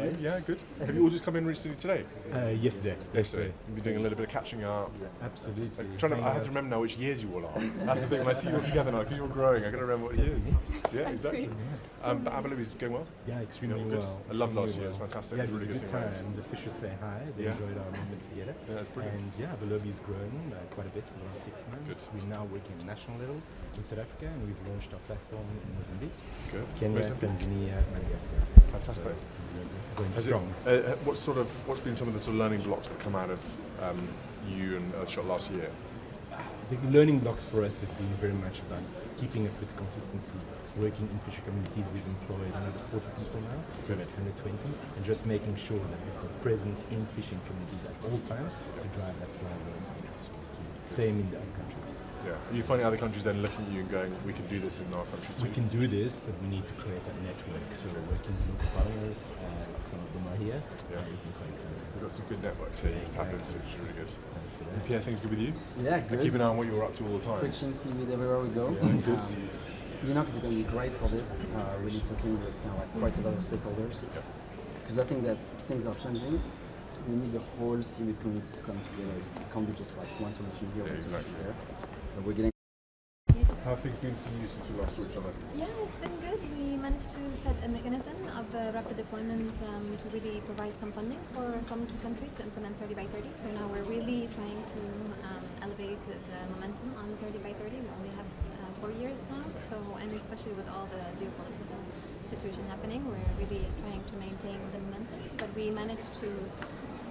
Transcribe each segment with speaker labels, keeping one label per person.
Speaker 1: you? Yeah, good. Have you all just come in recently today?
Speaker 2: Yesterday.
Speaker 1: Yesterday. You've been doing a little bit of catching up.
Speaker 2: Absolutely.
Speaker 1: I have to remember now which years you all are. That's the thing. When I see you all together now, because you're all growing, I got to remember what years. Yeah, exactly. But Abu Dhabi's going well.
Speaker 2: Yeah, extremely
Speaker 1: good.
Speaker 2: well.
Speaker 1: I love last year. It's fantastic.
Speaker 2: Yeah,
Speaker 1: it was really good.
Speaker 2: Time. The fishers say hi. They enjoyed our moment together.
Speaker 1: Yeah, that's brilliant.
Speaker 2: And yeah, Abu Dhabi's grown quite a bit in the last 6 months.
Speaker 1: Good.
Speaker 2: We're now working at national level in South Africa, and we've launched our platform in Mozambique,
Speaker 1: good.
Speaker 2: Kenya, Tanzania, Madagascar.
Speaker 1: Fantastic.
Speaker 2: Going strong.
Speaker 1: What's been some of the sort of learning blocks that come out of you and Earthshot last year?
Speaker 2: The learning blocks for us have been very much about keeping up with consistency, working in fisher communities. We've employed another 40 people now, so we're at 120, and just making sure that we've got presence in fishing communities at all times to drive that flywheel into the prosperity. Same in the other countries.
Speaker 1: Yeah. Are you finding other countries then looking at you and going, we can do this in our country too?
Speaker 2: We can do this, but we need to create that network. So we're working with local partners, like some of them are here.
Speaker 1: Yeah.
Speaker 2: It's been quite exciting.
Speaker 1: We've got some good networks here you can tap into, which is really good. And Pierre, things good with you?
Speaker 3: Yeah, good.
Speaker 1: Keep an eye on what you're up to all the time.
Speaker 3: Friction Seaweed everywhere we go.
Speaker 1: Yeah, good.
Speaker 3: Monaco is going to be great for this. Really talking with quite a lot of stakeholders. Because I think that things are changing. We need the whole seaweed community to come together. It can't be just like one solution here, one solution there. But we're getting.
Speaker 1: How have things been for you since we last saw each other?
Speaker 4: Yeah, it's been good. We managed to set a mechanism of rapid deployment to really provide some funding for some key countries to implement 30 by 30. So now we're really trying to elevate the momentum on 30 by 30. We only have 4 years now, and especially with all the geopolitical situation happening, we're really trying to maintain the momentum. But we managed to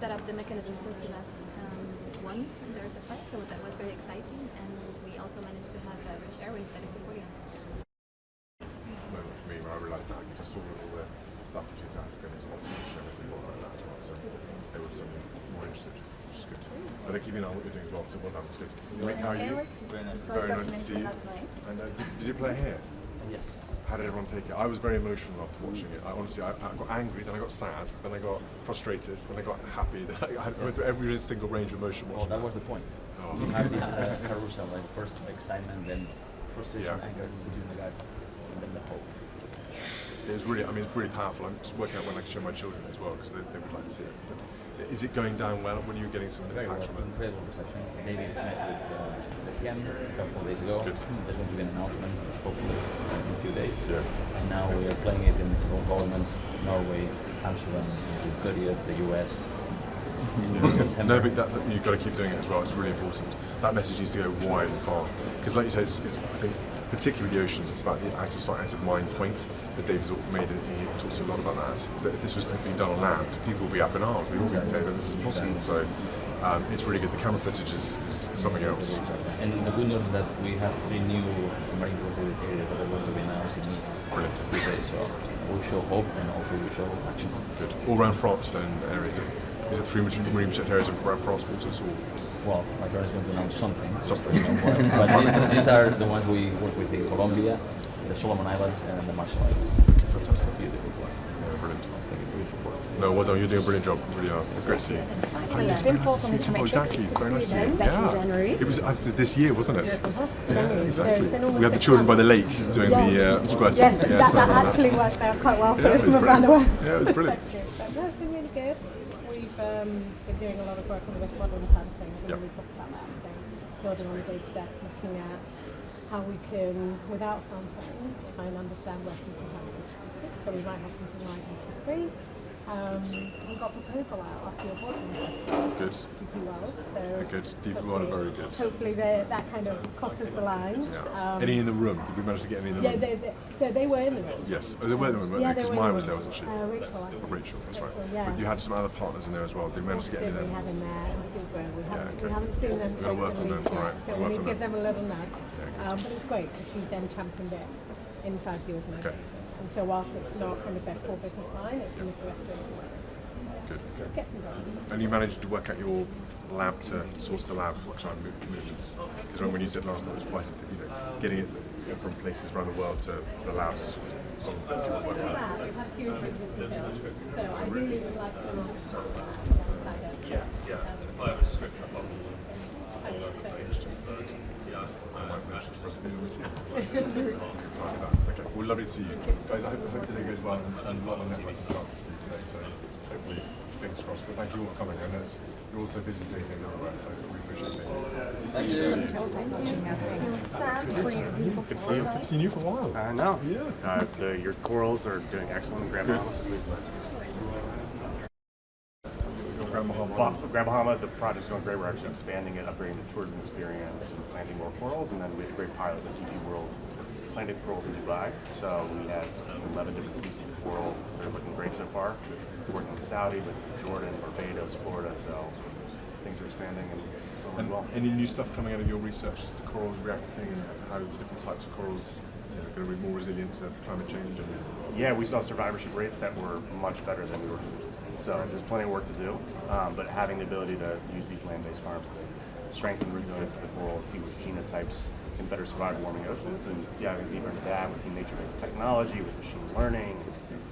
Speaker 4: set up the mechanism since we last won the Earthshot Prize, so that was very exciting. And we also managed to have British Airways that is supporting us.
Speaker 1: Moment for me when I realised that, because I saw all the stuff between South Africa and there's lots of British and all like that as well. So they were some more interested, which is good. But they're keeping an eye on what you're doing as well, so well done, it's good. Rick, how are you?
Speaker 5: Very nice.
Speaker 1: Very nice to see you. And did you play here?
Speaker 5: Yes.
Speaker 1: How did everyone take it? I was very emotional after watching it. I got angry, then I got sad, then I got frustrated, then I got happy. I went through every single range of emotion watching.
Speaker 5: Well, that was the point. You have this carousel, like first excitement, then frustration, anger between the guys, and then the hope.
Speaker 1: It was really, it's really powerful. I'm just working out when I can show my children as well, because they would like to see it. But is it going down well when you're getting some impact from it?
Speaker 5: Incredible reception. David met with the PM a couple of days ago.
Speaker 1: Good.
Speaker 5: There's going to be an announcement, hopefully in a few days.
Speaker 1: Yeah.
Speaker 5: And now we are playing it in several governments: Norway, Amsterdam, the 30th, the US.
Speaker 1: No, but you've got to keep doing it as well. It's really important. That message needs to go wide and far. Because, like you said, it's I think, particularly with the oceans, it's about the active sight, active mind point that David made. He talks a lot about that. Is that if this was being done on land, people would be up in arms. We all be saying that this is impossible. So it's really good. The camera footage is something else.
Speaker 5: And the good news is that we have 3 new marine protected areas that are going to be announced in Nice.
Speaker 1: Brilliant.
Speaker 5: So we show hope and also we show action.
Speaker 1: Good. All around France, then, areas. Is it 3 marine protected areas around France waters? Or?
Speaker 5: Well, my brother is going to announce something. But these are the ones we work with in Colombia, the Solomon Islands, and the Marshall Islands.
Speaker 1: Fantastic.
Speaker 5: Beautiful place.
Speaker 1: Yeah, brilliant.
Speaker 5: Thank you for your support.
Speaker 1: No, well done. You're doing a brilliant job. Really are. Great to see you. Exactly. Very nice to see you.
Speaker 6: Back in January.
Speaker 1: It was this year, wasn't it?
Speaker 6: January.
Speaker 1: Exactly. We had the children by the lake doing the squirting.
Speaker 6: Yes, that actually worked out quite well for us from around the world.
Speaker 1: Yeah, it was brilliant.
Speaker 6: It's been really good. We've been doing a lot of work on the West Modern side of things, and we talked about that. So building on the data set, looking at how we can, without sampling, try and understand where people have distributed. So we might have something like EC3. We got a proposal out after your board meeting.
Speaker 1: Good.
Speaker 6: DP World. So
Speaker 1: Good. DP World are very good.
Speaker 6: Hopefully that kind of crosses the line.
Speaker 1: Yeah. Any in the room? Did we manage to get any in the room?
Speaker 6: Yeah, they were in the room.
Speaker 1: Yes. Oh, they were in the room, weren't they? Because Maya was there, wasn't she?
Speaker 6: Rachel.
Speaker 1: Rachel, that's right.
Speaker 6: Yeah.
Speaker 1: But you had some other partners in there as well. Did we manage to get any of
Speaker 6: We
Speaker 1: them?
Speaker 6: have in there. We
Speaker 1: okay.
Speaker 6: haven't seen them.
Speaker 1: We've got to work on them. All right.
Speaker 6: So we need to give them a little nudge. But it's great because she then championed it inside the organisation.
Speaker 1: Okay.
Speaker 6: And so whilst it's not kind of their core business line, it's in the rest of the work.
Speaker 1: Good. And you managed to work out your lab to source the lab for climate movements. Because when you said last time, it was quite, getting it from places around the world to the labs was some of the best work.
Speaker 6: We've had huge details. So I really would like to launch
Speaker 7: If I have a script up on all over the place,
Speaker 1: Okay, well, lovely to see you. Guys, I hope today goes well and a lot of networking chance for you today. So. hopefully, fingers crossed. But thank you all for coming. And you're also busy doing things everywhere, so we appreciate it.
Speaker 5: Thank you.
Speaker 1: Good to see you. I've seen you for a while.
Speaker 8: I know.
Speaker 1: Yeah.
Speaker 8: Your corals are doing excellent. Grand Bahama, the project's going great. We're actually expanding it, upgrading the tourism experience, and planting more corals. And then we had a great pilot with DP World planted corals in Dubai. So we had 11 different species of corals. They're looking great so far. We're working with Saudi, with Jordan, Barbados, Florida. So things are expanding and going well.
Speaker 1: Any new stuff coming out of your research as to corals reacting and how different types of corals are going to be more resilient to climate change?
Speaker 8: Yeah, we saw survivorship rates that were much better than we were. So there's plenty of work to do, but having the ability to use these land-based farms to strengthen the resilience of the corals, see which genotypes can better survive warming oceans, and diving deeper into that with nature-based technology, with machine learning,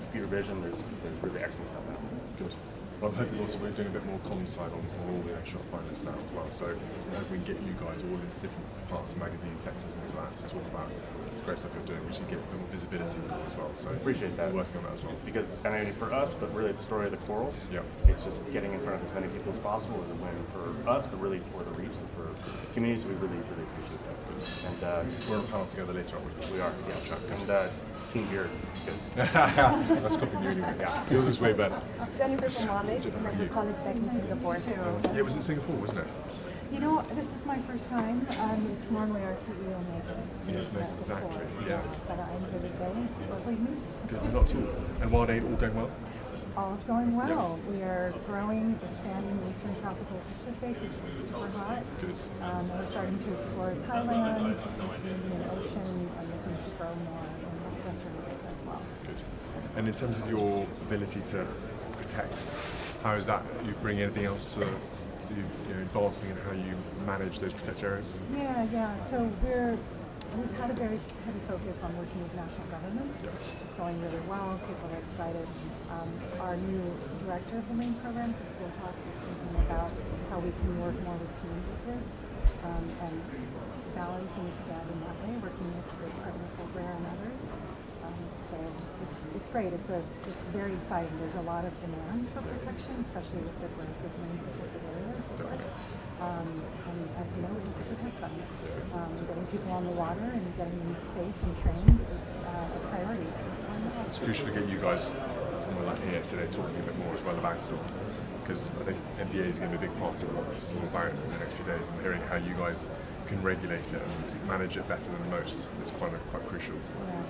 Speaker 8: computer vision, there's really excellent stuff now.
Speaker 1: Good. Well, I'm hoping also we're doing a bit more common side on all the Earthshot finalists now as well. So I hope we can get you guys all into different parts of magazine sectors and things like that to talk about the great stuff you're doing, which you get a bit more visibility as well. So
Speaker 8: Appreciate that.
Speaker 1: We're working on that as well.
Speaker 8: Because not only for us, but really the story of the corals.
Speaker 1: Yeah.
Speaker 8: It's just getting in front of as many people as possible is a win for us, but really for the reefs and for communities. So we really, really appreciate that. And
Speaker 1: We're on a panel together later, aren't we?
Speaker 8: we are, yeah. And Team Beard, good.
Speaker 1: That's copying you anyway. Yeah. Yours is way better.
Speaker 9: Jennifer from Monaco, and my colleague back in Singapore too.
Speaker 1: Yeah, it was in Singapore, wasn't it?
Speaker 9: You know, this is my first time. It's normally our CEO Megan.
Speaker 1: Yes, Megan, exactly. Yeah.
Speaker 9: But I'm here today. Lovely meet.
Speaker 1: Good. Not too. And Wild Aid all going well?
Speaker 9: All's going well. We are growing, expanding the Eastern Tropical Pacific. It's super hot.
Speaker 1: Good.
Speaker 9: We're starting to explore Thailand, East Indian Ocean, and looking to grow more in Western Africa as well.
Speaker 1: Good. And in terms of your ability to protect, how is that? You bring anything else to advancing in how you manage those protected areas?
Speaker 9: Yeah. So we've had a very heavy focus on working with national governments. It's going really well. People are excited. Our new director of the main program, Crystal Fox, is thinking about how we can work more with community groups and balance and expand in that way, working with partners like Rare and others. So it's great. It's very exciting. There's a lot of demand for protection, especially with the growth of many protected areas. And you know, we have to protect them. Getting people on the water and getting them safe and trained is a priority.
Speaker 1: It's crucial to get you guys somewhere like here today talking a bit more as well about it all, because I think MBA is going to be a big part of what this is all about in the next few days, and hearing how you guys can regulate it and manage it better than most is quite crucial.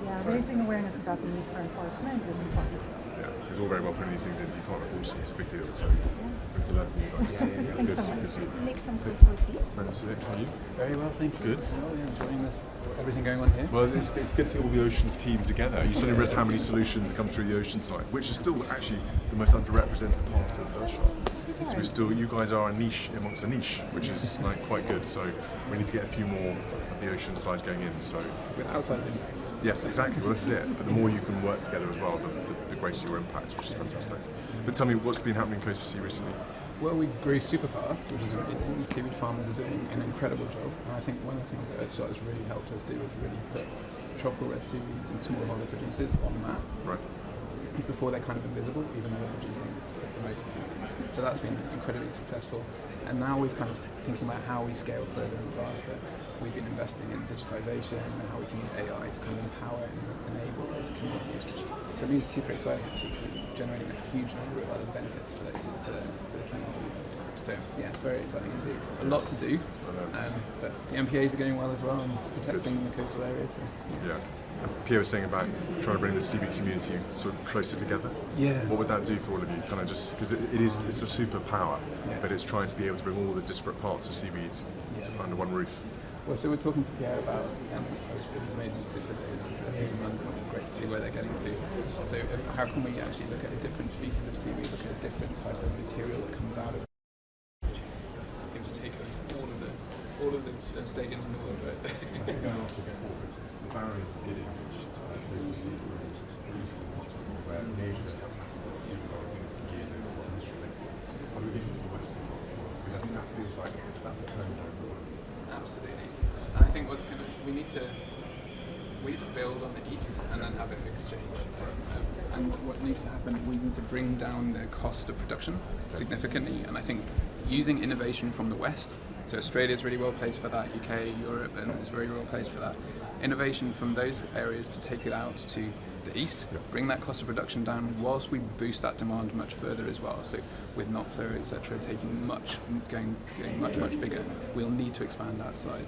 Speaker 9: Yeah.
Speaker 1: So,
Speaker 9: Raising awareness about the need for enforcement is important.
Speaker 1: Yeah, it's all very well putting these things in, but you can't afford to. It's a big deal. So good to learn from you guys. Good to see you.
Speaker 9: Nick from Close for Sea.
Speaker 1: Nice to meet you.
Speaker 10: Very well, thank you.
Speaker 1: Good.
Speaker 10: Oh, yeah, enjoying this. Everything going on here.
Speaker 1: Well, it's good to see all the oceans team together. You suddenly realise how many solutions come through the ocean side, which is still actually the most underrepresented part of Earthshot. So we're still, you guys are a niche amongst a niche, which is like quite good. So we need to get a few more of the ocean side going in. So
Speaker 10: With outsizing.
Speaker 1: yes, exactly. Well, this is it. But the more you can work together as well, the greater your impact, which is fantastic. But tell me, what's been happening in Coast for Sea recently?
Speaker 10: Well, we grew super fast, which is amazing. The seaweed farmers are doing an incredible job. And I think one of the things that Earthshot has really helped us do is really put tropical red seaweeds and smallholder producers on the map.
Speaker 1: Right.
Speaker 10: Before they're kind of invisible, even though they're producing the most seaweed. So that's been incredibly successful. And now we've kind of thinking about how we scale further and faster. We've been investing in digitization and how we can use AI to kind of empower and enable those communities, which for me is super exciting, actually, generating a huge number of other benefits for the communities. So yeah, it's very exciting indeed. A lot to do, but the MPAs are going well as well and protecting the coastal areas. So,
Speaker 1: Yeah. Pierre was saying about trying to bring the seaweed community sort of closer together.
Speaker 10: Yeah.
Speaker 1: What would that do for all of you? Kind of just because it's a superpower, but it's trying to be able to bring all the disparate parts of seaweed under one roof.
Speaker 10: Well, so we're talking to Pierre about obviously these amazing facilities in London. Great to see where they're getting to. So how can we actually look at a different species of seaweed, look at a different type of material that comes out of it? Him to take over all of the stadiums in the world, right?
Speaker 1: Going off forward, the barriers to getting those seafood recent where Asia is fantastic, seafood geared in the history next year. How do we get into the Western world? Because that feels like that's a turning point forward.
Speaker 10: Absolutely. And I think we need to we need to build on the east and then have it exchange. And what needs to happen, we need to bring down the cost of production significantly, and I think using innovation from the west, so Australia is really well placed for that, UK, Europe, and is very well placed for that. Innovation from those areas to take it out to the east, bring that cost of production down whilst we boost that demand much further as well. So with Noppler, etc., going much bigger, we'll need to expand that side.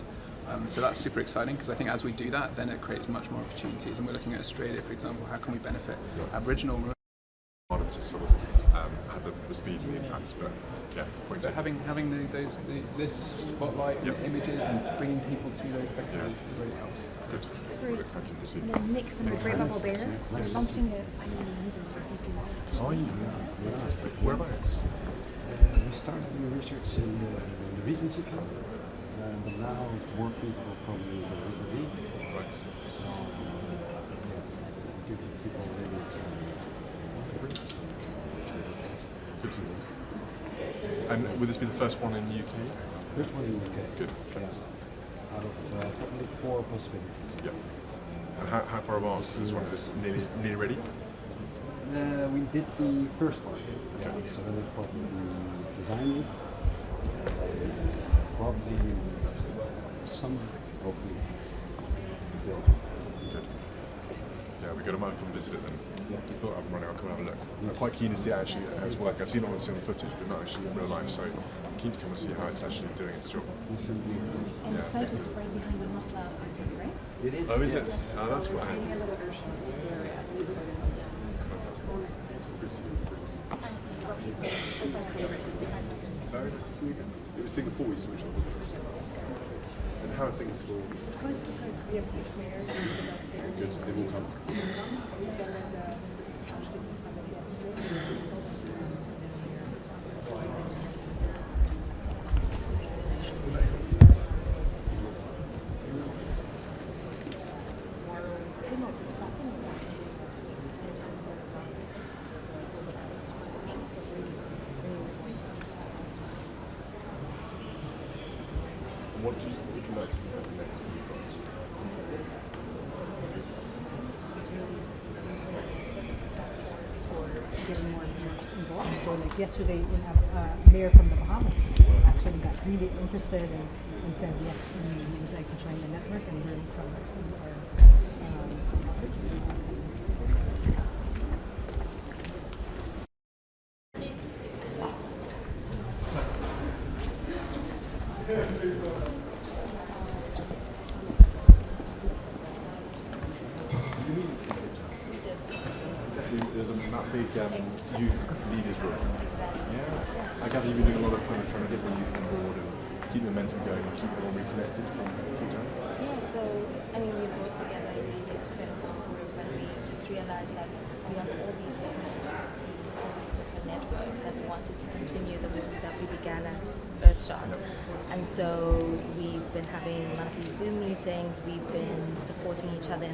Speaker 10: So that's super exciting because I think as we do that, then it creates much more opportunities. And we're looking at Australia, for example, how can we benefit Aboriginal?
Speaker 1: Harder to sort of have the speed and the impact, but yeah, point
Speaker 10: So having this spotlight and images and bringing people to those festivals really helps.
Speaker 1: Good. Thank you, Lucy.
Speaker 11: And then Nick from the Great Bubble Bear.
Speaker 9: We're launching it in London for DP.
Speaker 1: Are you? Fantastic. Whereabouts?
Speaker 12: We started the research in the Regency Camp, but now more people from the River.
Speaker 1: Right.
Speaker 12: So, giving people really
Speaker 1: Good to know. And will this be the first one in the UK?
Speaker 12: First one in the UK.
Speaker 1: Good.
Speaker 12: Yeah. Out of probably 4 possibilities.
Speaker 1: Yeah. And how far advanced is this one? Is this nearly ready?
Speaker 12: We did the first part. Yeah. So we'll probably design it. Probably some, hopefully, build.
Speaker 1: Good. Yeah, we've got to come visit it then.
Speaker 12: Yeah.
Speaker 1: It's built up and running. I'll come and have a look. I'm quite keen to see actually how it's working. I've seen it on the footage, but not actually in real life. So I'm keen to come and see how it's actually doing its job.
Speaker 11: And the site is right behind the Monaco factory, right?
Speaker 12: It is.
Speaker 1: Oh, is it?
Speaker 11: Yes.
Speaker 1: Oh, that's quite handy.
Speaker 11: A little Earthshot where I believe it is.
Speaker 1: Fantastic. Good to see you. Very nice to see you again. It was Singapore we switched on, wasn't it? And how are things for?
Speaker 6: We have 6 mayors.
Speaker 1: Good. They've all come. What would you like to see happen next for you guys?
Speaker 9: Getting more involved. So like yesterday, we have a mayor from the Bahamas actually got really interested and said yes, he would like to join the network and learn from our
Speaker 1: There's that big youth leaders room. Yeah. I gather you've been doing a lot of kind of trying to get the youth on board and keep the momentum going and keep everyone reconnected from Cape Town.
Speaker 11: Yeah, so I mean, we brought together a really incredible group and we just realized that we have all these different activities, all these different networks, and we wanted to continue the work that we began at Earthshot. And so we've been having monthly Zoom meetings, we've been supporting each other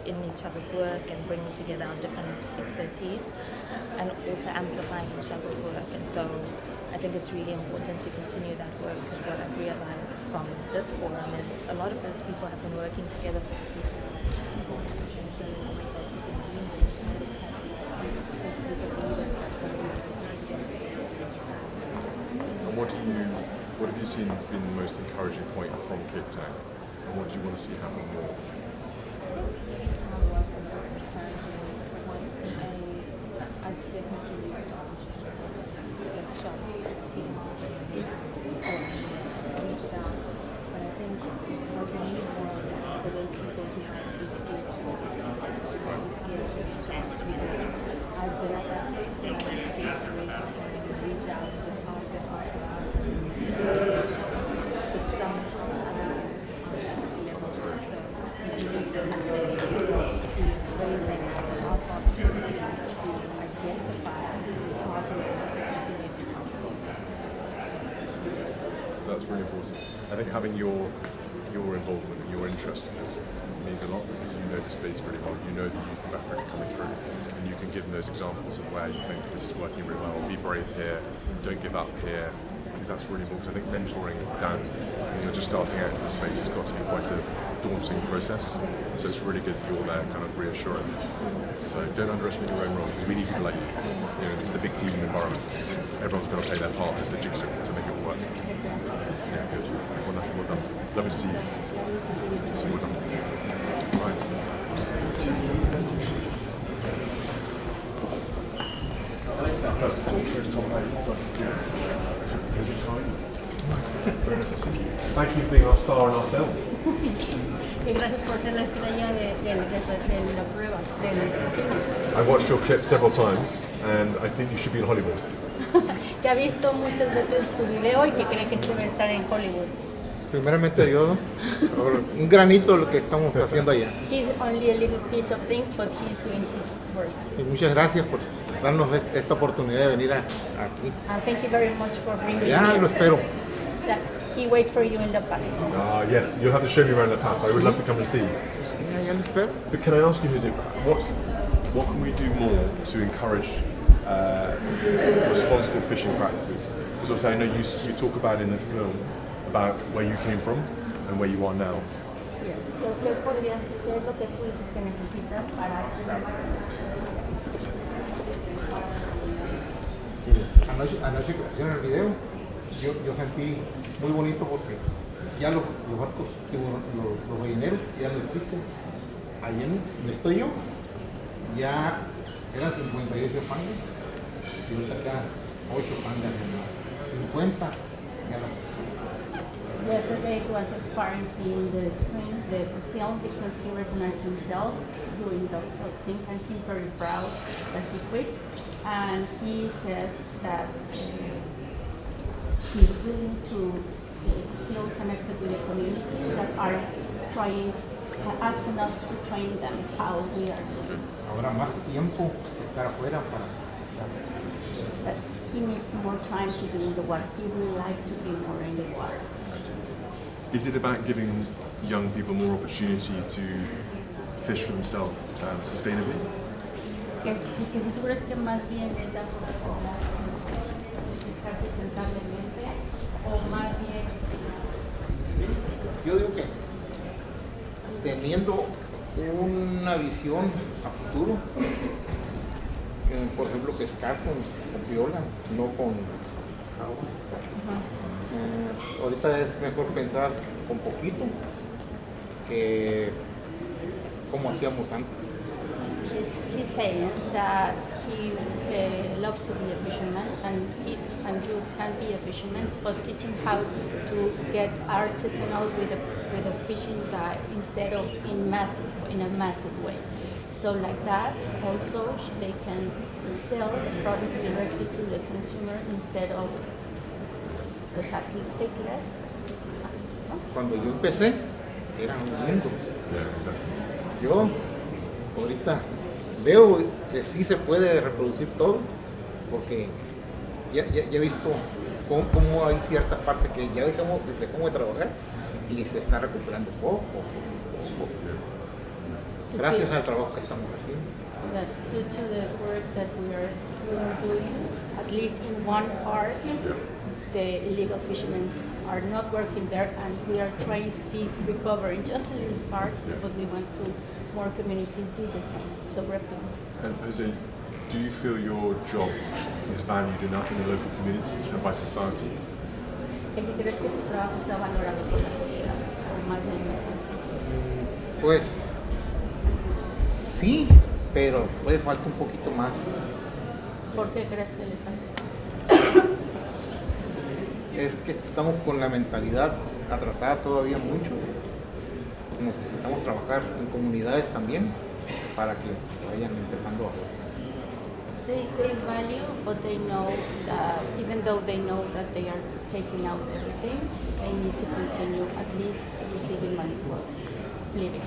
Speaker 11: in each other's work and bringing together our different expertise and also amplifying each other's work. And so I think it's really important to continue that work because what I've realized from this forum is a lot of those people have been working together for
Speaker 1: And what have you seen has been the most encouraging point from Cape Town? And what do you want to see happen more? That's really important. I think having your involvement and your interest means a lot because you know the space really well. You know the youth of Africa coming through, and you can give them those examples of where you think this is working really well. Be brave here, don't give up here. because that's really important. I think mentoring down, just starting out into the space has got to be quite a daunting process. So it's really good that you're there, kind of reassuring. So don't underestimate your own role, because we need people like you. This is a big team environment. Everyone's going to play their part as a jigsaw to make it all work. Yeah, good. Well done. Lovely to see you. So well done. Right. Thank you for being our star in our film.
Speaker 6: Y gracias por ser la estrella de la prueba.
Speaker 1: I watched your clip several times, and I think you should be in Hollywood.
Speaker 6: Que ha visto muchas veces tu video y que cree que debe estar en Hollywood.
Speaker 13: Primeramente Dios, un granito lo que estamos haciendo allá.
Speaker 6: He's only a little piece of thing, but he's doing his work.
Speaker 13: Y muchas gracias por darnos esta oportunidad de venir aquí.
Speaker 6: And thank you very much for bringing
Speaker 13: Ya
Speaker 6: me
Speaker 13: lo
Speaker 6: here.
Speaker 13: espero.
Speaker 6: That he waits for you in La Paz.
Speaker 1: Yes, you'll have to show me around La Paz. I would love to come and see you.
Speaker 13: Ya lo espero.
Speaker 1: But can I ask you, Jose, what can we do more to encourage responsible fishing practices? Because obviously I know you talk about in the film about where you came from and where you are now.
Speaker 6: Yes. ¿Qué podrías hacer lo que tú dices que necesitas para
Speaker 13: Anoche que hicieron el video, yo sentí muy bonito porque ya los barcos, los balleneros ya no existen. Allí donde estoy yo, ya eran 58 pangas y ahorita quedan 8 pangas, 50 ya las.
Speaker 14: Yesterday he was experiencing the screen, the film, because he recognized himself doing those things, and he's very proud that he quit. And he says that he's willing to still connected with the community that are asking us to train them how we are doing.
Speaker 13: Ahora más tiempo estar afuera para.
Speaker 14: But he needs more time to be in the water. He would like to be more in the water.
Speaker 1: Is it about giving young people more opportunity to fish for themselves sustainably?
Speaker 14: Que si tú crees que más bien es la forma de pescar sustentablemente o más bien.
Speaker 13: Yo digo que teniendo una visión a futuro, por ejemplo pescar con piola, no con agua. Ahorita es mejor pensar con poquito que como hacíamos antes.
Speaker 14: He's saying that he loves to be a fisherman, and you can be a fisherman, but teaching how to get artisanal with a fishing guide instead of in a massive way. So like that, also they can sell the product directly to the consumer instead of take less.
Speaker 13: Cuando yo empecé, era un mundo. Yo ahorita veo que sí se puede reproducir todo, porque ya he visto cómo hay ciertas partes que ya dejamos de trabajar y se está recuperando poco. Gracias al trabajo que estamos haciendo.
Speaker 14: That due to the work that we are doing, at least in one part, the illegal fishermen are not working there, and we are trying to see recovering just a little part, but we want to more communities do the same. So replicate.
Speaker 1: And Jose, do you feel your job is valued enough in the local community and by society?
Speaker 14: ¿Es si crees que tu trabajo está valorado por la sociedad o más bien no?
Speaker 13: Pues sí, pero puede falta un poquito más.
Speaker 14: ¿Por qué crees que le falta?
Speaker 13: Es que estamos con la mentalidad atrasada todavía mucho. Necesitamos trabajar en comunidades también para que vayan empezando a ver.
Speaker 14: They value, but they know that even though they know that they are taking out everything, they need to continue at least receiving money for living.